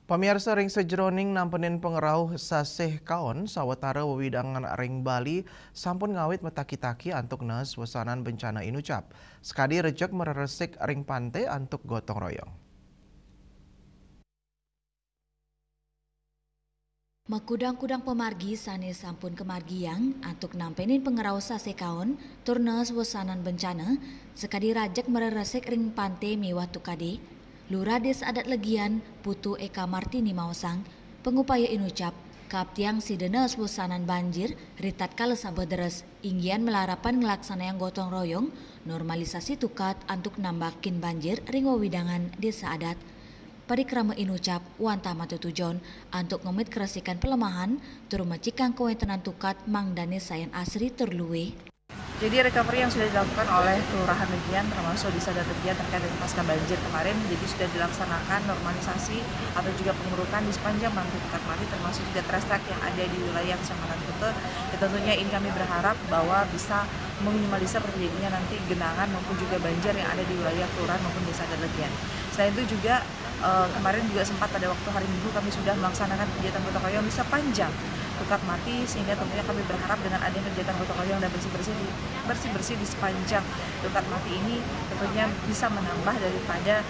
Pamirsa ring sejroning nampenin pengerau saseh kaon sawetara wewidangan ring Bali sampun ngawit metaki-taki antuk nes wesanan bencana inucap. Sekadi rejek mereresik ring pantai antuk gotong royong. Makudang-kudang pemargi sane sampun kemargiang antuk nampenin pengerau saseh kaon turnes wesanan bencana sekadi rajek mereresik ring pantai miwah tukade. Lurah Desa Adat Legian Putu Eka Martini Mausang pengupaya inucap kaptiang si denes wesanan banjir ritat kala sabederes inggian melarapan ngelaksanaan gotong royong normalisasi tukat antuk nambakin banjir ring wewidangan Desa Adat. Parikrama inucap wanta matutujon antuk ngomit kerasikan pelemahan turun macikang kewentenan tukat mang dane sayan asri terluwe. Jadi recovery yang sudah dilakukan oleh Kelurahan Legian termasuk di Adat Legian terkait dengan pasca banjir kemarin, jadi sudah dilaksanakan normalisasi atau juga pengurukan di sepanjang Mantu Tukat Mati termasuk juga trestek yang ada di wilayah Kecamatan Kute. Ya, tentunya ini kami berharap bahwa bisa meminimalisir terjadinya nanti genangan maupun juga banjir yang ada di wilayah Kelurahan maupun Desa Adat Legian. Selain itu juga kemarin juga sempat pada waktu hari Minggu kami sudah melaksanakan kegiatan gotong royong di sepanjang Tukat Mati, sehingga tentunya kami berharap dengan adanya kegiatan gotong royong dan bersih-bersih di sepanjang Tukat Mati ini tentunya bisa menambah daripada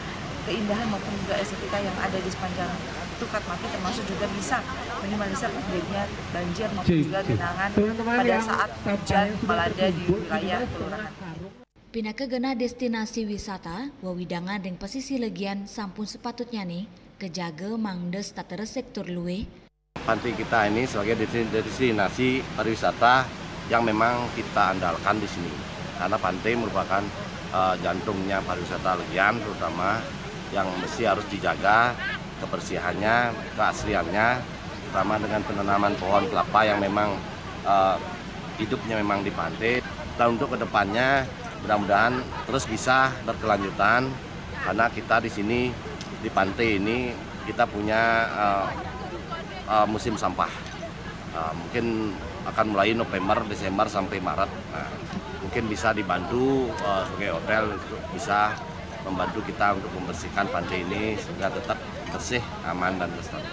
keindahan maupun juga estetika yang ada di sepanjang Tukat Mati, termasuk juga bisa minimalisir terjadinya banjir maupun juga genangan pada saat hujan melanda di wilayah kelurahan. Pinaka gena destinasi wisata wewidangan ring pesisi Legian sampun sepatutnya nih kejaga mangdes tateresek tur luwe. Pantai kita ini sebagai destinasi pariwisata yang memang kita andalkan di sini karena pantai merupakan jantungnya pariwisata Legian, terutama yang mesti harus dijaga kebersihannya, keasliannya, terutama dengan penanaman pohon kelapa yang memang hidupnya memang di pantai. Dan untuk kedepannya mudah-mudahan terus bisa berkelanjutan karena kita di sini di pantai ini kita punya musim sampah, mungkin akan mulai November, Desember sampai Maret. Nah, mungkin bisa dibantu sebagai hotel bisa membantu kita untuk membersihkan pantai ini sehingga tetap bersih, aman dan lestari.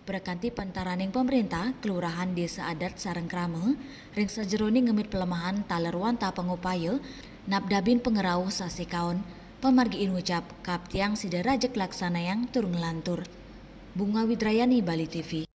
Berkanti pantaraning pemerintah, Kelurahan Desa Adat Sarengkrame, ring sajeroni ngemit pelemahan taler wanta pengupaya, nabdabin pengerau saseh kaon, pemargi inucap kaptiang siderajek laksana yang turun lantur. Bunga Widrayani, Bali TV.